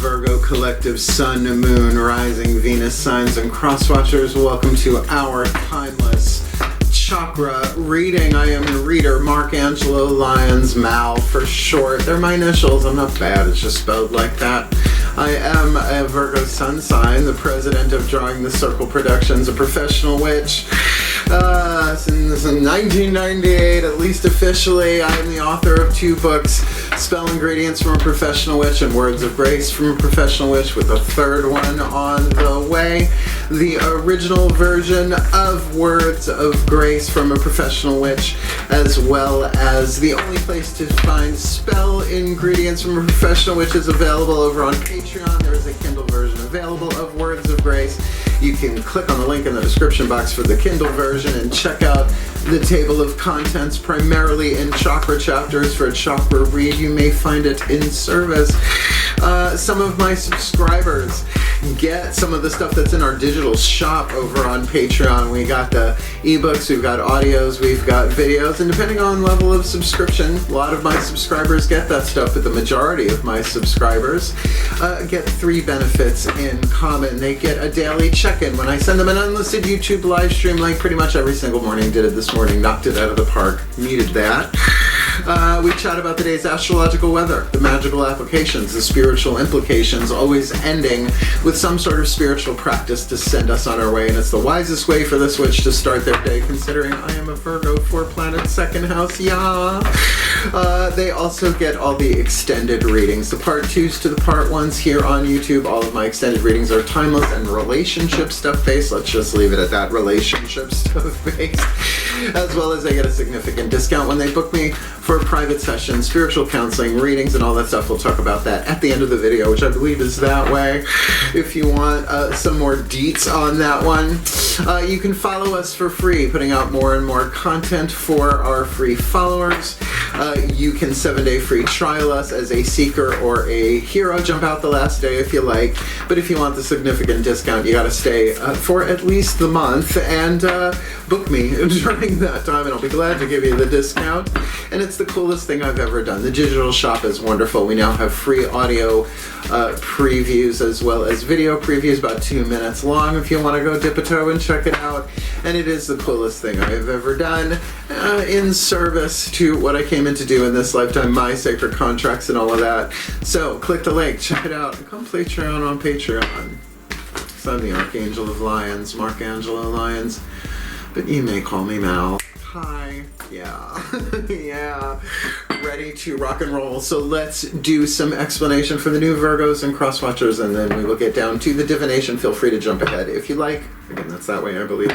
Virgo collective Sun, Moon, Rising, Venus signs and crosswatchers. Welcome to our Timeless Chakra Reading. I am your reader, Mark Angelo, Lyons, Mal for short. They're my initials. I'm not bad. It's just spelled like that. I am a Virgo Sun sign, the president of DrawingTheCircle Productions, a professional witch. Since 1998, at least officially, I am the author of 2 books, Spell Ingredients from a Professional Witch and Words of Grace from a Professional Witch, with a 3rd one on the way. The original version of Words of Grace from a Professional Witch, as well as the only place to find Spell Ingredients from a Professional Witch, is available over on Patreon. There is a Kindle version available of Words of Grace. You can click on the link in the description box for the Kindle version and check out the table of contents, primarily in chakra chapters. For a chakra read, you may find it in service. Some of my subscribers get some of the stuff that's in our digital shop over on Patreon. We got the ebooks, we've got audios, we've got videos, and depending on level of subscription, a lot of my subscribers get that stuff, but the majority of my subscribers get 3 benefits in common. They get a daily check-in when I send them an unlisted YouTube live stream, like pretty much every single morning. Did it this morning, knocked it out of the park, needed that. We chat about the day's astrological weather, the magical applications, the spiritual implications, always ending with some sort of spiritual practice to send us on our way. And it's the wisest way for this witch to start their day, considering I am a Virgo 4-planet 2nd house. Yeah. They also get all the extended readings, the part 2s to the part 1s here on YouTube. All of my extended readings are timeless and relationship stuff based. Let's just leave it at that, relationship stuff based. As well as they get a significant discount when they book me for a private session, spiritual counseling, readings, and all that stuff. We'll talk about that at the end of the video, which I believe is that way. If you want some more deets on that one, you can follow us for free, putting out more and more content for our free followers. You can 7-day free trial us as a seeker or a hero. Jump out the last day if you like, but if you want the significant discount, you gotta stay for at least the month and book me during that time, and I'll be glad to give you the discount. And it's the coolest thing I've ever done. The digital shop is wonderful. We now have free audio previews as well as video previews, about 2 minutes long if you want to go dip a toe and check it out. And it is the coolest thing I've ever done in service to what I came in to do in this lifetime, my sacred contracts and all of that. So click the link, check it out, and come Patreon on Patreon. So I'm the Archangel of Lyons, Mark Angelo Lyons, but you may call me Mal. Hi. Yeah. Yeah. Ready to rock and roll. So let's do some explanation for the new Virgos and crosswatchers, and then we will get down to the divination. Feel free to jump ahead if you like. Again, that's that way, I believe.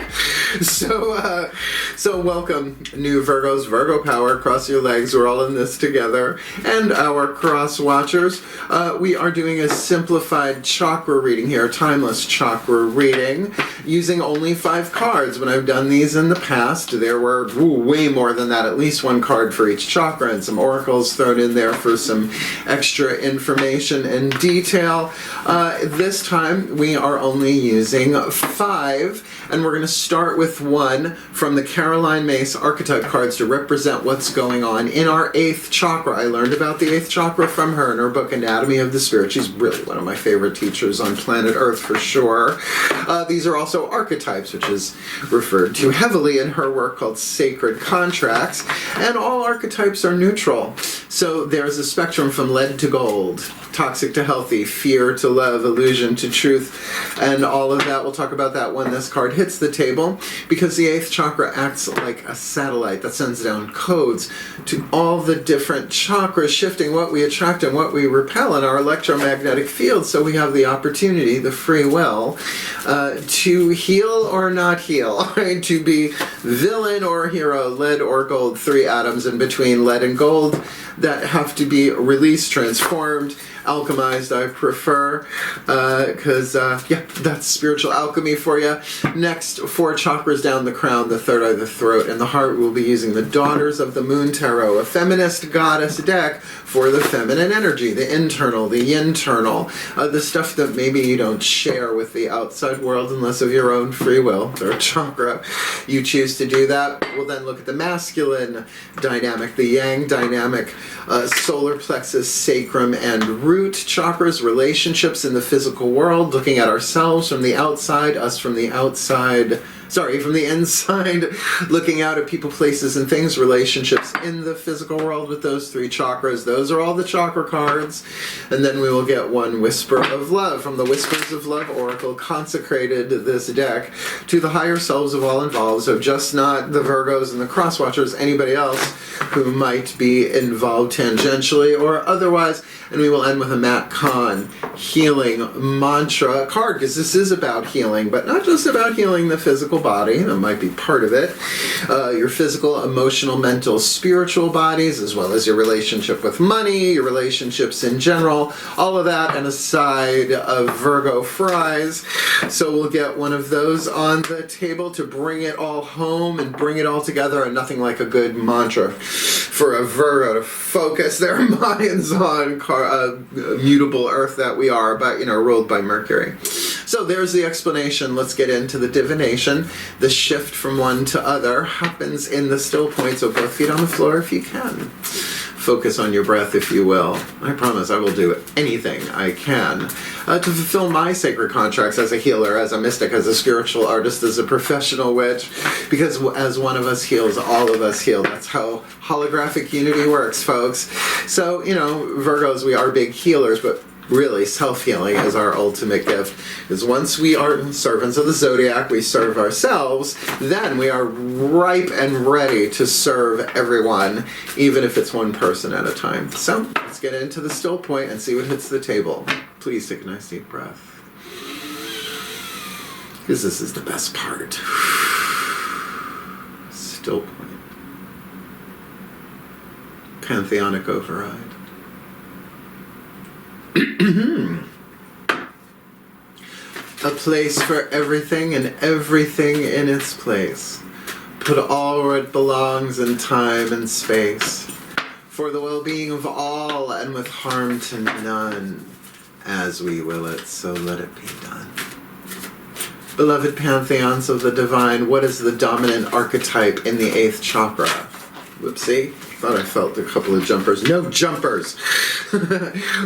So welcome, new Virgos, Virgo power, cross your legs, we're all in this together. And our crosswatchers, we are doing a simplified chakra reading here, timeless chakra reading, using only 5 cards. When I've done these in the past, there were way more than that, at least 1 card for each chakra, and some oracles thrown in there for some extra information and detail. This time, we are only using 5. And we're going to start with 1 from the Caroline Myss archetype cards to represent what's going on in our 8th chakra. I learned about the 8th chakra from her in her book Anatomy of the Spirit. She's really one of my favorite teachers on planet Earth for sure. These are also archetypes, which is referred to heavily in her work called Sacred Contracts. And all archetypes are neutral. So there's a spectrum from lead to gold, toxic to healthy, fear to love, illusion to truth, and all of that. We'll talk about that when this card hits the table, because the 8th chakra acts like a satellite that sends down codes to all the different chakras, shifting what we attract and what we repel in our electromagnetic field. So we have the opportunity, the free will, to heal or not heal, right? To be villain or hero, lead or gold, 3 atoms in between lead and gold that have to be released, transformed, alchemized, I prefer, because, yeah, that's spiritual alchemy for you. Next, 4 chakras down the crown, the 3rd eye, the throat, and the heart. We'll be using the Daughters of the Moon Tarot, a feminist goddess deck for the feminine energy, the internal, the internal, the stuff that maybe you don't share with the outside world unless of your own free will, or chakra. You choose to do that. We'll then look at the masculine dynamic, the yang dynamic, solar plexus, sacrum, and root chakras, relationships in the physical world, looking at ourselves from the outside, us from the outside, from the inside, looking out at people, places, and things, relationships in the physical world with those three chakras. Those are all the chakra cards. And then we will get one Whisper of Love from the Whispers of Love Oracle, consecrated this deck to the higher selves of all involved, so just not the Virgos and the cross-watchers, anybody else who might be involved tangentially or otherwise. And we will end with a Matt Kahn healing mantra card, because this is about healing, but not just about healing the physical body. That might be part of it. Your physical, emotional, mental, spiritual bodies, as well as your relationship with money, your relationships in general, all of that, and a side of Virgo fries. So we'll get one of those on the table to bring it all home and bring it all together, and nothing like a good mantra for a Virgo to focus their minds on mutable earth that we are, but, ruled by Mercury. So there's the explanation. Let's get into the divination. The shift from one to other happens in the still point, so both feet on the floor if you can. Focus on your breath, if you will. I promise I will do anything I can to fulfill my sacred contracts as a healer, as a mystic, as a spiritual artist, as a professional witch, because as one of us heals, all of us heal. That's how holographic unity works, folks. So, Virgos, we are big healers, but really, self-healing is our ultimate gift. Because once we are servants of the zodiac, we serve ourselves, then we are ripe and ready to serve everyone, even if it's one person at a time. So, let's get into the still point and see what hits the table. Please take a nice deep breath, because this is the best part. Still point. Pantheonic override. A place for everything and everything in its place. Put all where it belongs in time and space. For the well-being of all and with harm to none. As we will it, so let it be done. Beloved pantheons of the divine, what is the dominant archetype in the 8th chakra? Whoopsie. Thought I felt a couple of jumpers. No jumpers!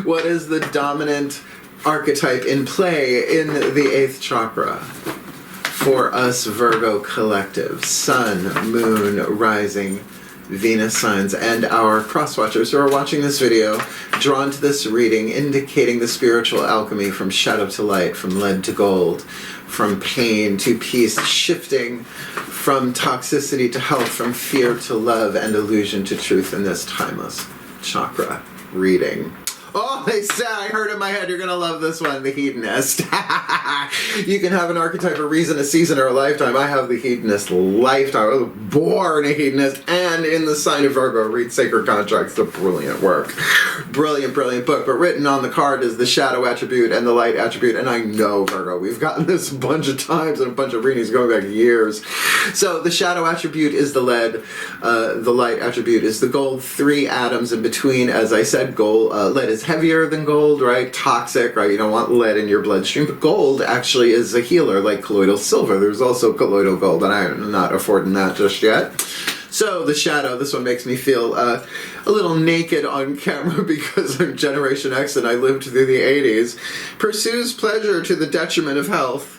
What is the dominant archetype in play in the 8th chakra? For us Virgo collective, Sun, Moon, Rising, Venus signs, and our cross-watchers who are watching this video, drawn to this reading, indicating the spiritual alchemy from shadow to light, from lead to gold, from pain to peace, shifting from toxicity to health, from fear to love, and illusion to truth in this timeless chakra reading. Oh, they said, I heard in my head, you're going to love this one, the Hedonist. You can have an archetype, a reason, a season, or a lifetime. I have the Hedonist lifetime. I was born a Hedonist, and in the sign of Virgo, read Sacred Contracts. It's a brilliant work. Brilliant, brilliant book. But written on the card is the shadow attribute and the light attribute. And I know, Virgo, we've gotten this a bunch of times in a bunch of readings going back years. So the shadow attribute is the lead. The light attribute is the gold. 3 atoms in between. As I said, lead is heavier than gold, right? Toxic, right? You don't want lead in your bloodstream. But gold actually is a healer, like colloidal silver. There's also colloidal gold, and I'm not affording that just yet. So the shadow, this one makes me feel a little naked on camera because I'm Generation X and I lived through the 80s. Pursues pleasure to the detriment of health.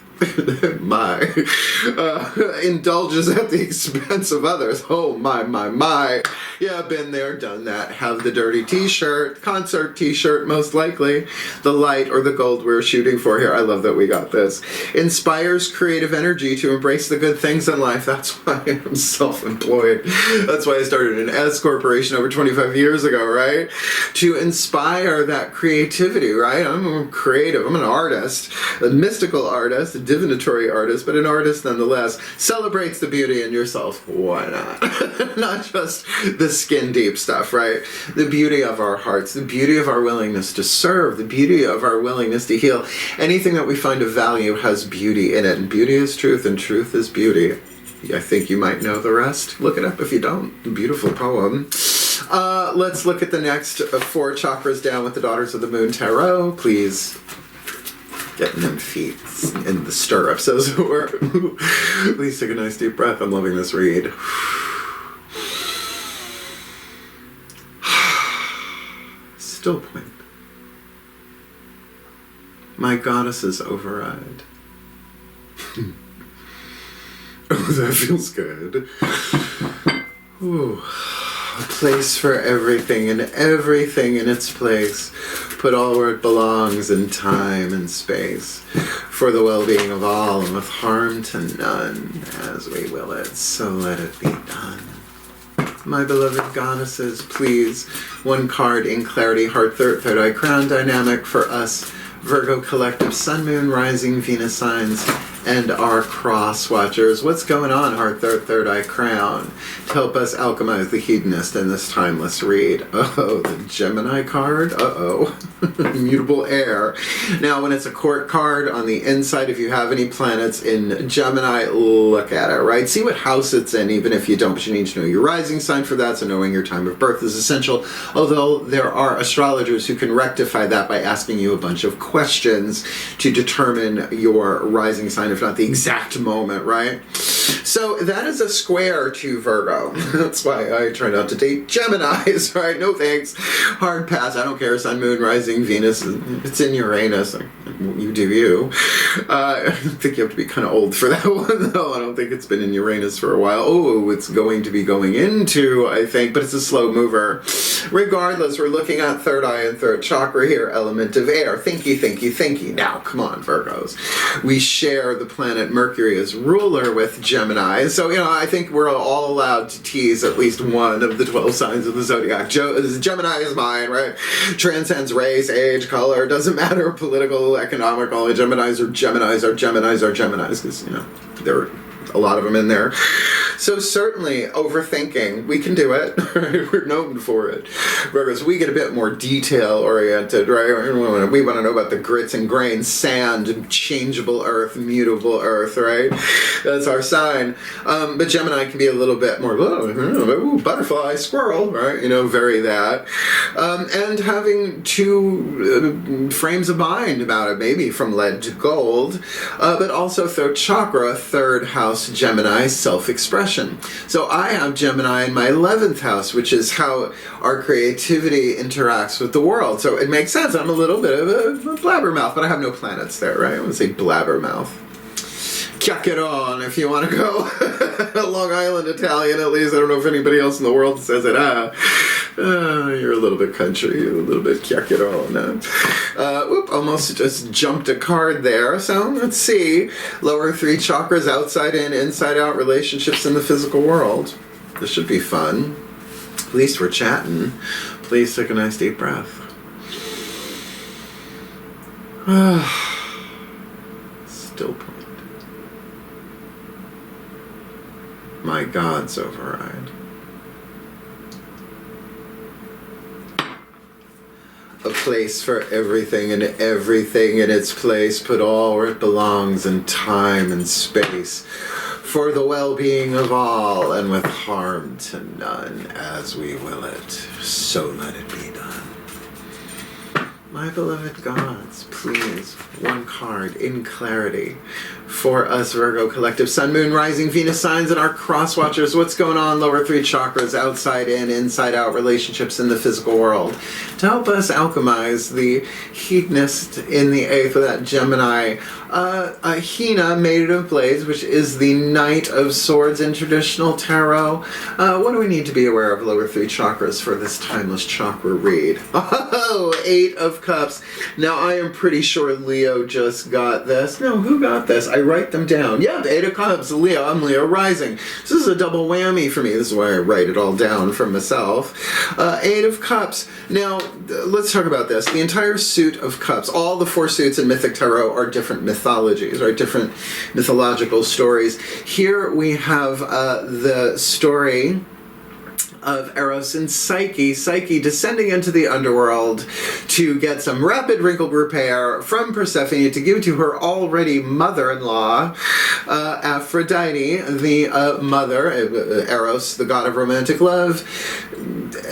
Indulges at the expense of others. Oh my. Yeah, been there, done that. Have the dirty t-shirt, concert t-shirt most likely. The light or the gold we're shooting for here. I love that we got this. Inspires creative energy to embrace the good things in life. That's why I'm self-employed. That's why I started an S corporation over 25 years ago, right? To inspire that creativity, right? I'm creative. I'm an artist, a mystical artist, a divinatory artist, but an artist nonetheless. Celebrates the beauty in yourself. Why not? Not just the skin deep stuff, right? The beauty of our hearts, the beauty of our willingness to serve, the beauty of our willingness to heal. Anything that we find of value has beauty in it, and beauty is truth, and truth is beauty. I think you might know the rest. Look it up if you don't. Beautiful poem. Let's look at the next 4 chakras down with the Daughters of the Moon Tarot. Please. Getting them feet in the stirrups, as it were. Please take a nice deep breath. I'm loving this read. Still point. My goddesses override. Oh, that feels good. Ooh. A place for everything and everything in its place. Put all where it belongs in time and space. For the well-being of all and with harm to none, as we will it, so let it be done. My beloved goddesses, please, one card in clarity, heart, third eye, crown dynamic for us, Virgo collective, sun, moon, rising, Venus signs, and our cross watchers. What's going on, heart, third eye, crown, to help us alchemize the hedonist in this timeless read? Uh-oh, the Gemini card? Uh-oh. Mutable air. Now, when it's a court card on the inside, if you have any planets in Gemini, look at it, right? See what house it's in, even if you don't, but you need to know your rising sign for that, so knowing your time of birth is essential, although there are astrologers who can rectify that by asking you a bunch of questions to determine your rising sign, if not the exact moment, right? So that is a square to Virgo. That's why I try not to date Geminis, right? No thanks. Hard pass. I don't care. Sun, moon, rising, Venus. It's in Uranus. You do you. I think you have to be kind of old for that one, though. I don't think it's been in Uranus for a while. Oh, it's going to be going into, I think, but it's a slow mover. Regardless, we're looking at third eye and third chakra here, element of air. Thinky, thinky, thinky. Now, come on, Virgos. We share the planet Mercury as ruler with Gemini. So, I think we're all allowed to tease at least one of the 12 signs of the zodiac. Gemini is mine, right? Transcends race, age, color, doesn't matter, political, economical. Geminis are Geminis are Geminis are Geminis, because, there are a lot of them in there. So certainly overthinking, we can do it. We're known for it. Whereas we get a bit more detail oriented, right? We want to know about the grits and grains, sand, changeable earth, mutable earth, right? That's our sign. But Gemini can be a little bit more, ooh, butterfly, squirrel, right? Vary that. And having two frames of mind about it, maybe from lead to gold, but also third chakra, third house, Gemini, self-expression. So I have Gemini in my 11th house, which is how our creativity interacts with the world. So it makes sense. I'm a little bit of a blabbermouth, but I have no planets there, right? I want to say blabbermouth. Chiacchierone, if you want to go Long Island Italian, at least. I don't know if anybody else in the world says it. You're a little bit country, a little bit chiacchierone. Almost just jumped a card there. So let's see. Lower three chakras, outside in, inside out, relationships in the physical world. This should be fun. At least we're chatting. Please take a nice deep breath. Still point. My gods override. A place for everything and everything in its place. Put all where it belongs in time and space. For the well-being of all and with harm to none, as we will it. So let it be done. My beloved gods, please, one card in clarity for us Virgo collective, sun, moon, rising, Venus signs, and our cross watchers. What's going on? Lower three chakras, outside in, inside out, relationships in the physical world. To help us alchemize the hedonist in the 8th with that Gemini, Hina, Maiden of Blades, which is the Knight of Swords in traditional tarot. What do we need to be aware of lower three chakras for this timeless chakra read? Oh, 8 of Cups. Now, I am pretty sure Leo just got this. No, who got this? I write them down. Yep, 8 of Cups, Leo. I'm Leo rising. This is a double whammy for me. This is why I write it all down for myself. 8 of Cups. Now, let's talk about this. The entire suit of cups, all the 4 suits in Mythic Tarot are different mythologies, right? Different mythological stories. Here we have the story of Eros and Psyche. Psyche descending into the underworld to get some rapid wrinkle repair from Persephone to give to her already mother-in-law, Aphrodite, the mother, Eros, the god of romantic love,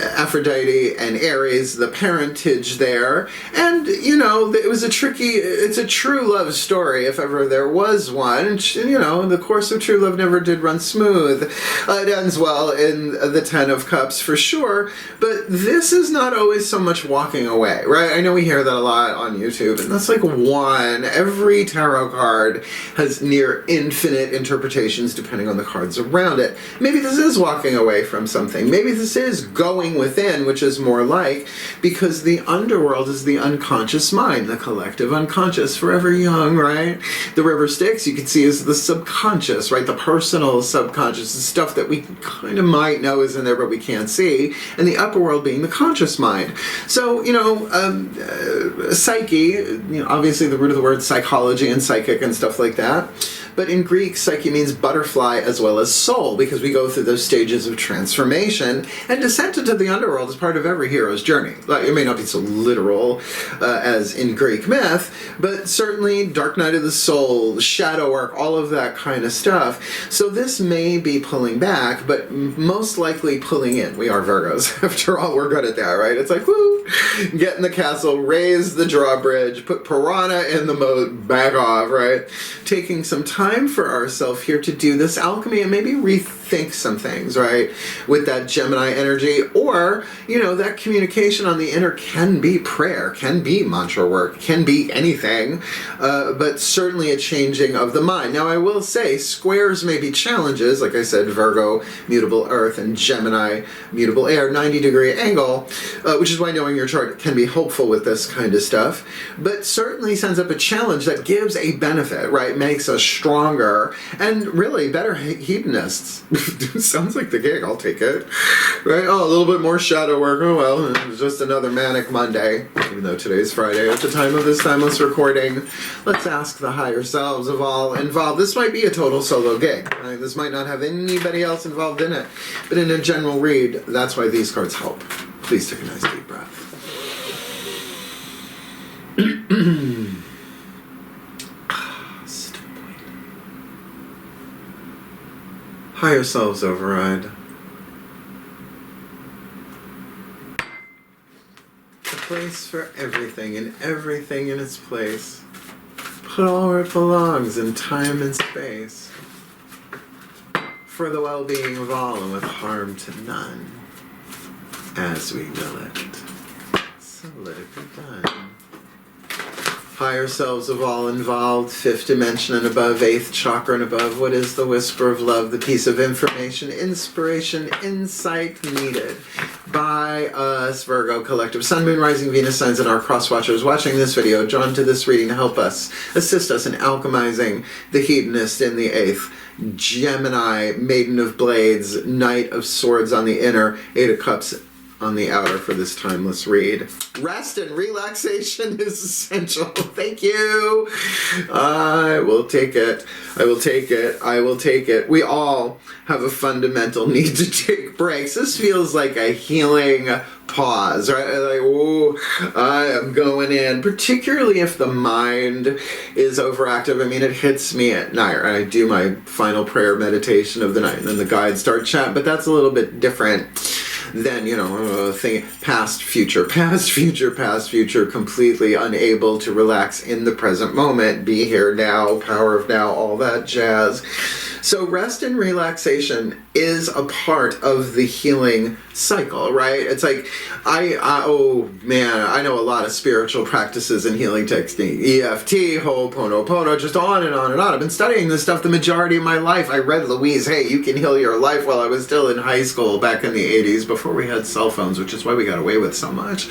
Aphrodite and Aries, the parentage there. And, you know, it's a true love story, if ever there was one. And, you know, the course of true love never did run smooth. It ends well in the Ten of Cups, for sure. But this is not always so much walking away, right? I know we hear that a lot on YouTube, and that's like one. Every tarot card has near infinite interpretations depending on the cards around it. Maybe this is walking away from something. Maybe this is going within, which is more like, because the underworld is the unconscious mind, the collective unconscious, forever young, right? The river Styx, you can see, is the subconscious, right? The personal subconscious, the stuff that we kind of might know is in there but we can't see, and the upper world being the conscious mind. So, you know, psyche, you know, obviously the root of the word psychology and psychic and stuff like that. But in Greek, psyche means butterfly as well as soul, because we go through those stages of transformation, and descent into the underworld is part of every hero's journey. Like, it may not be so literal as in Greek myth, but certainly Dark Night of the Soul, shadow work, all of that kind of stuff. So this may be pulling back, but most likely pulling in. We are Virgos. After all, we're good at that, right? It's like, woo, get in the castle, raise the drawbridge, put piranha in the moat, back off, right? Taking some time for ourselves here to do this alchemy and maybe rethink some things, right? With that Gemini energy, or, you know, that communication on the inner can be prayer, can be mantra work, can be anything, but certainly a changing of the mind. Now, I will say squares may be challenges, like I said, Virgo, mutable earth, and Gemini, mutable air, 90-degree angle, which is why knowing your chart can be helpful with this kind of stuff, but certainly sends up a challenge that gives a benefit, right? Makes us stronger and really better hedonists. Sounds like the gig, I'll take it. Right? Oh, a little bit more shadow work. Oh well, it's just another manic Monday, even though today's Friday at the time of this timeless recording. Let's ask the higher selves of all involved. This might be a total solo gig. Right? This might not have anybody else involved in it, but in a general read, that's why these cards help. Please take a nice deep breath. Higher selves override. A place for everything and everything in its place. Put all where it belongs in time and space. For the well-being of all and with harm to none. As we will it. So let it be done. Higher selves of all involved, 5th dimension and above, 8th chakra and above. What is the whisper of love, the piece of information, inspiration, insight needed by us, Virgo collective, Sun, Moon, Rising, Venus signs, and our cross-watchers watching this video, drawn to this reading to help us, assist us in alchemizing the hedonist in the 8th. Gemini, Maiden of Blades, Knight of Swords on the inner, 8 of Cups on the outer for this timeless read. Rest and relaxation is essential. Thank you. I will take it. I will take it. I will take it. We all have a fundamental need to take breaks. This feels like a healing pause, right? Like, oh, I am going in, particularly if the mind is overactive. I mean, it hits me at night, right? I do my final prayer meditation of the night, and then the guides start chat, but that's a little bit different than, you know, past, future, completely unable to relax in the present moment, be here now, power of now, all that jazz. So rest and relaxation is a part of the healing cycle, right? It's like, oh man, I know a lot of spiritual practices and healing technique. EFT, Ho'oponopono, just on and on and on. I've been studying this stuff the majority of my life. I read Louise Hay, You Can Heal Your Life, while I was still in high school back in the 80s, before we had cell phones, which is why we got away with so much,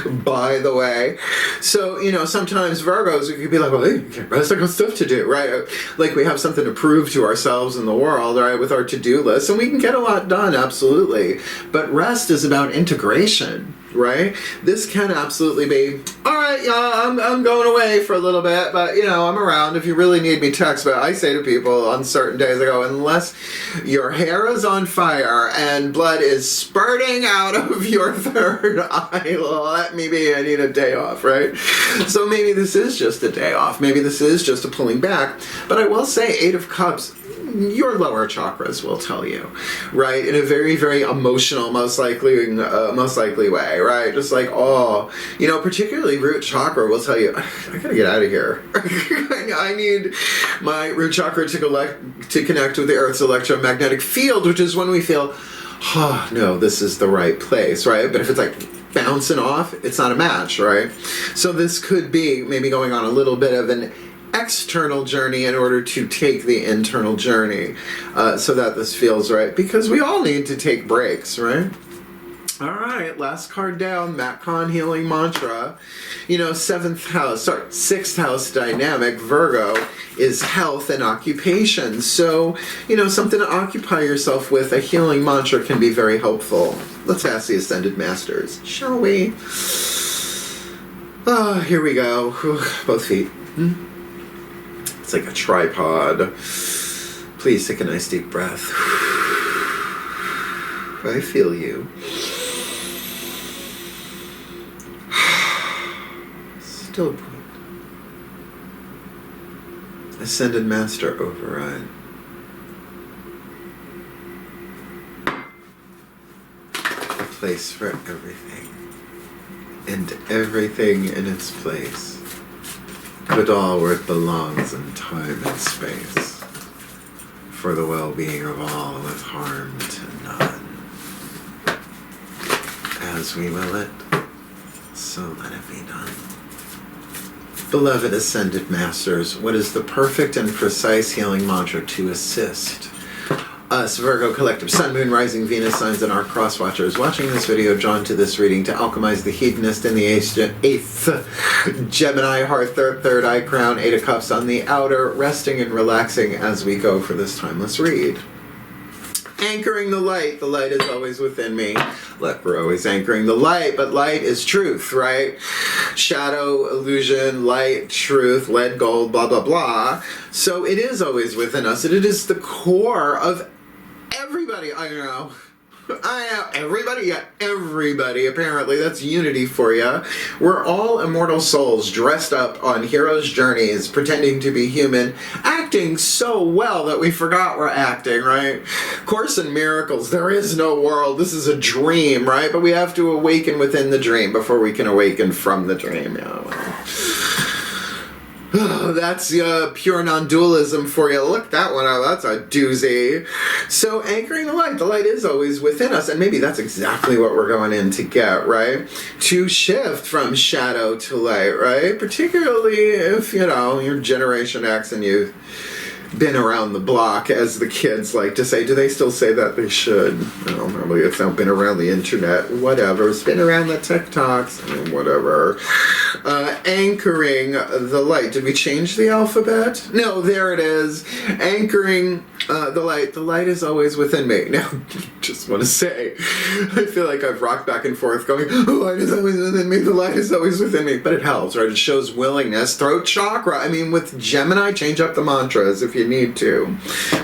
by the way. So, you know, sometimes Virgos, we could be like, well, hey, you can't rest, I got stuff to do, right? Like we have something to prove to ourselves in the world, right, with our to-do list, and we can get a lot done, absolutely. But rest is about integration, right? This can absolutely be, all right, y'all, I'm going away for a little bit, but, you know, I'm around. If you really need me, text. But I say to people on certain days, I go, unless your hair is on fire and blood is spurting out of your third eye, let me be. I need a day off, right? So maybe this is just a day off. Maybe this is just a pulling back. But I will say, 8 of Cups, your lower chakras will tell you, right? In a very, very emotional, most likely way, right? Just like, oh, you know, particularly root chakra will tell you, I gotta get out of here. I need my root chakra to connect with the Earth's electromagnetic field, which is when we feel, oh, no, this is the right place, right? But if it's like bouncing off, it's not a match, right? So this could be maybe going on a little bit of an external journey in order to take the internal journey, so that this feels right, because we all need to take breaks, right? All right, last card down, Matcon healing mantra. You know, sixth house dynamic, Virgo, is health and occupation. So, you know, something to occupy yourself with, a healing mantra can be very helpful. Let's ask the Ascended Masters, shall we? Here we go. Both feet. It's like a tripod. Please take a nice deep breath. I feel you. Still put. Ascended Master override. A place for everything. And everything in its place. Put all where it belongs in time and space. For the well-being of all with harm to none. As we will it, so let it be done. Beloved Ascended Masters, what is the perfect and precise healing mantra to assist us, Virgo Collective, Sun, Moon, Rising, Venus signs, and our cross-watchers watching this video drawn to this reading to alchemize the hedonist in the eighth Gemini heart, third eye crown, 8 of cups on the outer, resting and relaxing as we go for this timeless read. Anchoring the light is always within me. Look, we're always anchoring the light, but light is truth, right? Shadow, illusion, light, truth, lead, gold, blah, blah, blah. So it is always within us, and it is the core of everybody. I know, everybody, yeah, everybody, apparently, that's unity for you. We're all immortal souls dressed up on heroes' journeys, pretending to be human, acting so well that we forgot we're acting, right? Course in Miracles, there is no world, this is a dream, right? But we have to awaken within the dream before we can awaken from the dream, That's pure non-dualism for you. Look that one up. That's a doozy. So anchoring the light is always within us. And maybe that's exactly what we're going in to get, right? To shift from shadow to light, right? Particularly if, you know, you're Generation X and you've been around the block, as the kids like to say. Do they still say that? They should. Well, probably it's not been around the internet. Whatever. It's been around the TikToks. Whatever. Anchoring the light. Did we change the alphabet? No, there it is. Anchoring the light. The light is always within me. Now, just want to say, I feel like I've rocked back and forth going, the light is always within me. The light is always within me. But it helps, right? It shows willingness. Throat chakra. I mean, with Gemini, change up the mantras if you need to.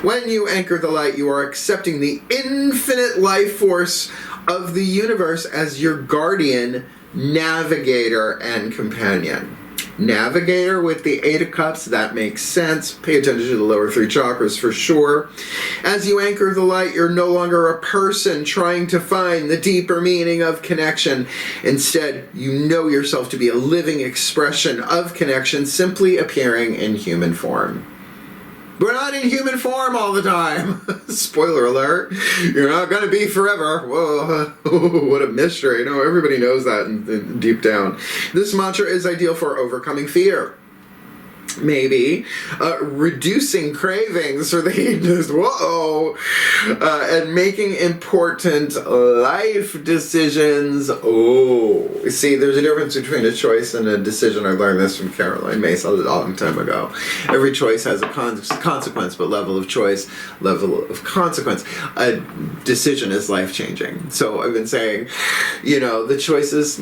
When you anchor the light, you are accepting the infinite life force of the universe as your guardian, navigator, and companion. Navigator with the 8 of cups, that makes sense. Pay attention to the lower 3 chakras for sure. As you anchor the light, you're no longer a person trying to find the deeper meaning of connection. Instead, you know yourself to be a living expression of connection, simply appearing in human form. We're not in human form all the time. Spoiler alert. You're not going to be forever. Whoa, what a mystery. You know, everybody knows that deep down. This mantra is ideal for overcoming fear. Maybe reducing cravings for the hedonist, and making important life decisions. Oh, see, there's a difference between a choice and a decision. I learned this from Caroline Mace a long time ago. Every choice has a consequence, but level of choice, level of consequence. A decision is life-changing. So I've been saying, you know, the choices,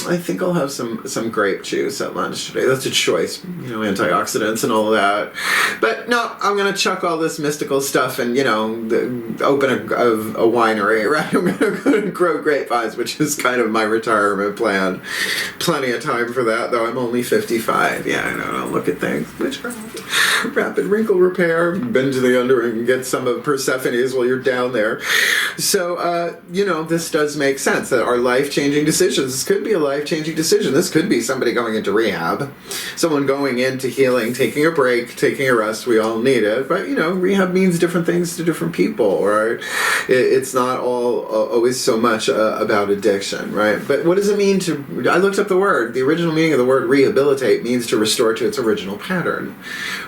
I think I'll have some grape juice at lunch today. That's a choice. You know, antioxidants and all of that. But no, I'm going to chuck all this mystical stuff and, open a winery, right? I'm going to go and grow grapevines, which is kind of my retirement plan. Plenty of time for that, though I'm only 55. Yeah, I know, look at things. Witchcraft, rapid wrinkle repair, bend to the under and get some of Persephone's while you're down there. So, this does make sense that our life-changing decisions, this could be a life-changing decision. This could be somebody going into rehab, someone going into healing, taking a break, taking a rest. We all need it. But, rehab means different things to different people, right? It's not always so much about addiction, right? But what does it mean to, I looked up the word. The original meaning of the word rehabilitate means to restore to its original pattern,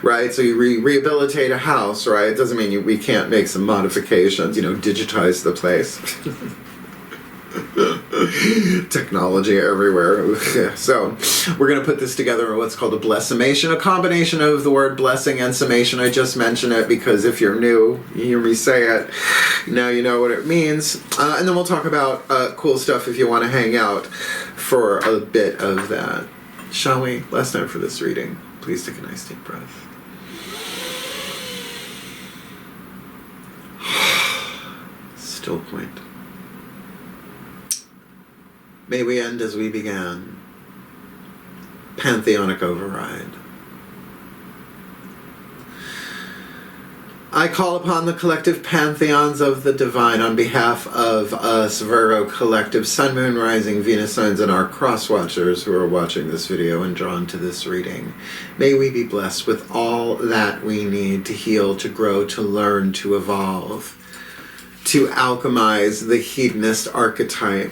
right? So you rehabilitate a house, right? It doesn't mean we can't make some modifications, digitize the place. Technology everywhere. Yeah. So we're going to put this together in what's called a blessimation, a combination of the word blessing and summation. I just mention it because if you're new, you hear me say it, now you know what it means. And then we'll talk about cool stuff if you want to hang out for a bit of that. Shall we? Last time for this reading. Please take a nice deep breath. Still point. May we end as we began. Pantheonic override. I call upon the collective pantheons of the divine on behalf of us Virgo collective Sun, Moon, Rising, Venus signs and our cross-watchers who are watching this video and drawn to this reading. May we be blessed with all that we need to heal, to grow, to learn, to evolve, to alchemize the hedonist archetype,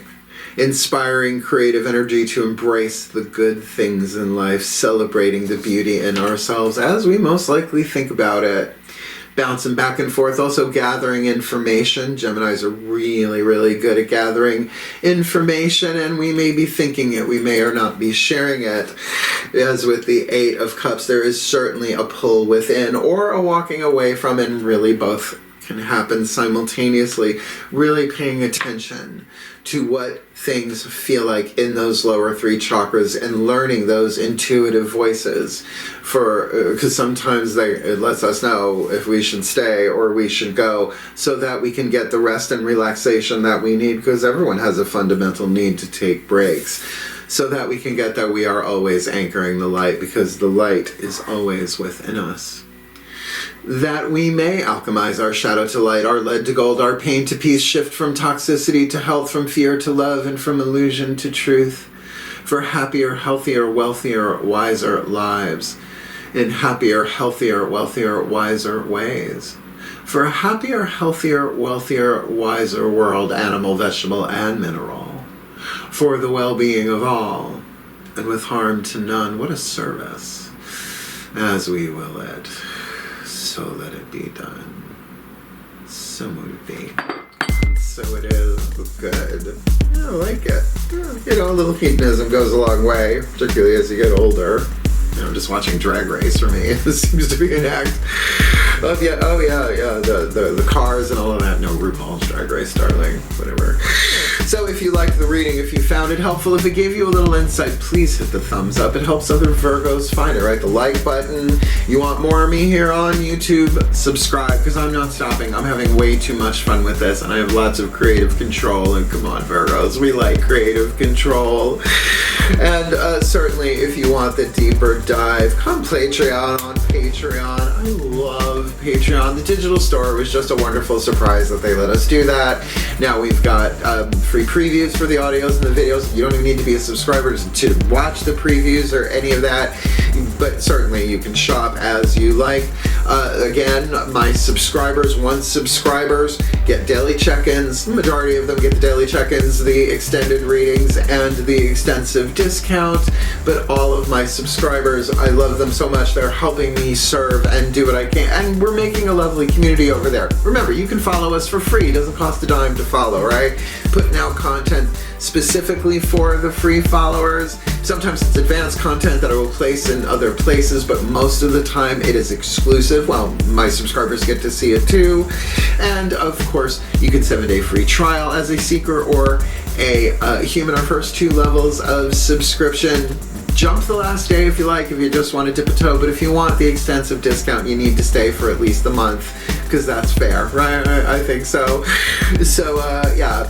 inspiring creative energy to embrace the good things in life, celebrating the beauty in ourselves as we most likely think about it. Bouncing back and forth, also gathering information. Geminis are really, really good at gathering information, and we may be thinking it, we may or not be sharing it. As with the Eight of Cups, there is certainly a pull within or a walking away from, and really both can happen simultaneously. Really paying attention to what things feel like in those lower three chakras and learning those intuitive voices, because sometimes it lets us know if we should stay or we should go, so that we can get the rest and relaxation that we need, because everyone has a fundamental need to take breaks, so that we can get that we are always anchoring the light, because the light is always within us. That we may alchemize our shadow to light, our lead to gold, our pain to peace, shift from toxicity to health, from fear to love, and from illusion to truth, for happier, healthier, wealthier, wiser lives, in happier, healthier, wealthier, wiser ways, for a happier, healthier, wealthier, wiser world, animal, vegetable, and mineral, for the well-being of all, and with harm to none. What a service, as we will it. So let it be done. So would it be. And so it is. Good. I like it. A little hedonism goes a long way, particularly as you get older. Just watching Drag Race for me, this seems to be an act. Oh yeah, the cars and all of that. No, RuPaul's Drag Race, darling, whatever. So if you liked the reading, if you found it helpful, if it gave you a little insight, please hit the thumbs up. It helps other Virgos find it, right? The like button. You want more of me here on YouTube? Subscribe, because I'm not stopping. I'm having way too much fun with this, and I have lots of creative control, and come on, Virgos, we like creative control. And certainly, if you want the deeper dive, come Patreon on Patreon. I love Patreon. The digital store was just a wonderful surprise that they let us do that. Now we've got free previews for the audios and the videos. You don't even need to be a subscriber to watch the previews or any of that, but certainly you can shop as you like. Again, my subscribers, once subscribers, get daily check-ins. The majority of them get the daily check-ins, the extended readings, and the extensive discount. But all of my subscribers, I love them so much. They're helping me serve and do what I can. And we're making a lovely community over there. Remember, you can follow us for free. It doesn't cost a dime to follow, right? Putting out content specifically for the free followers. Sometimes it's advanced content that I will place in other places, but most of the time it is exclusive. Well, my subscribers get to see it too. And of course, you can 7-day free trial as a seeker or a human. Our first 2 levels of subscription Jump the last day if you like, if you just want to dip a toe, but if you want the extensive discount, you need to stay for at least a month, because that's fair, right? I think so. So yeah,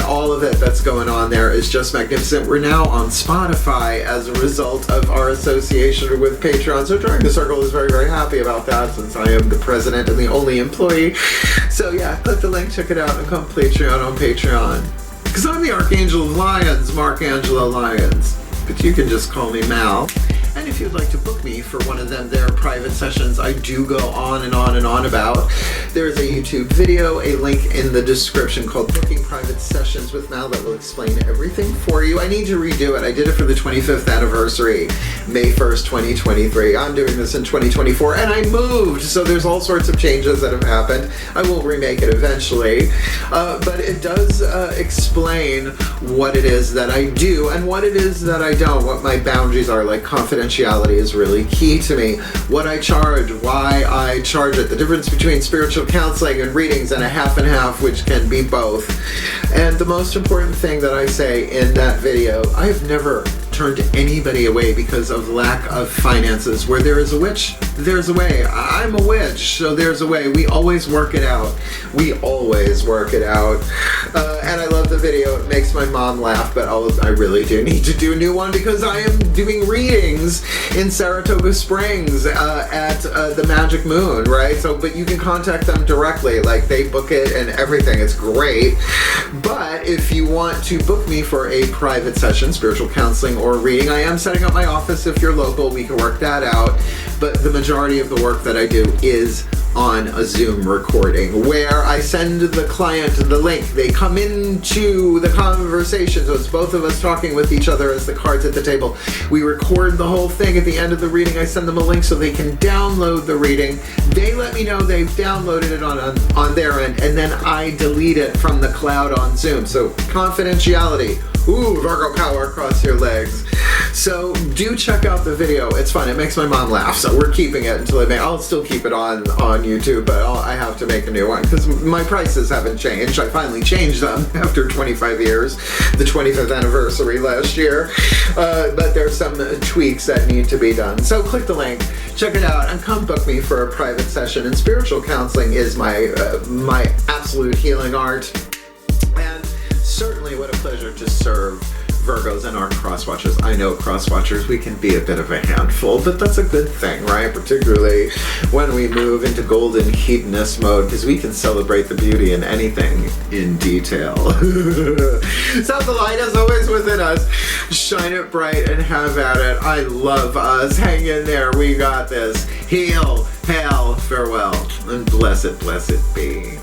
all of it that's going on there is just magnificent. We're now on Spotify as a result of our association with Patreon. So DrawingTheCircle is very, very happy about that, since I am the president and the only employee. So yeah, click the link, check it out, and come Patreon on Patreon. Because I'm the Archangel of Lyons, Mark Angelo Lyons. But you can just call me Mal. And if you'd like to book me for one of their private sessions I do go on and on and on about, there's a YouTube video, a link in the description called Booking Private Sessions with Mal that will explain everything for you. I need to redo it. I did it for the 25th anniversary, May 1st, 2023. I'm doing this in 2024, and I moved, so there's all sorts of changes that have happened. I will remake it eventually, but it does explain what it is that I do and what it is that I don't, what my boundaries are, like confidentiality is really key to me. What I charge, why I charge it, the difference between spiritual counseling and readings, and a half and half, which can be both. And the most important thing that I say in that video, I have never turned anybody away because of lack of finances. Where there is a witch, there's a way. I'm a witch, so there's a way. We always work it out. We always work it out. And I love the video. It makes my mom laugh, but I really do need to do a new one, because I am doing readings in Saratoga Springs at the Magic Moon, right? So, but you can contact them directly. Like, they book it and everything. It's great. But if you want to book me for a private session, spiritual counseling or reading, I am setting up my office. If you're local, we can work that out. But the majority of the work that I do is on a Zoom recording, where I send the client the link. They come into the conversation, so it's both of us talking with each other as the cards at the table. We record the whole thing. At the end of the reading, I send them a link so they can download the reading. They let me know they've downloaded it on their end, and then I delete it from the cloud on Zoom. So confidentiality. Ooh, Virgo power across your legs. So do check out the video. It's fun. It makes my mom laugh. So we're keeping it until I'll still keep it on YouTube, but I have to make a new one because my prices haven't changed. I finally changed them after 25 years, the 25th anniversary last year. But there's some tweaks that need to be done. So click the link, check it out, and come book me for a private session. And spiritual counseling is my absolute healing art. And certainly what a pleasure to serve Virgos and our cross-watchers. I know cross-watchers, we can be a bit of a handful, but that's a good thing, right? Particularly when we move into golden hedonist mode, because we can celebrate the beauty in anything in detail. So the light is always within us. Shine it bright and have at it. I love us. Hang in there. We got this. Heal, hail, farewell, and blessed, blessed be.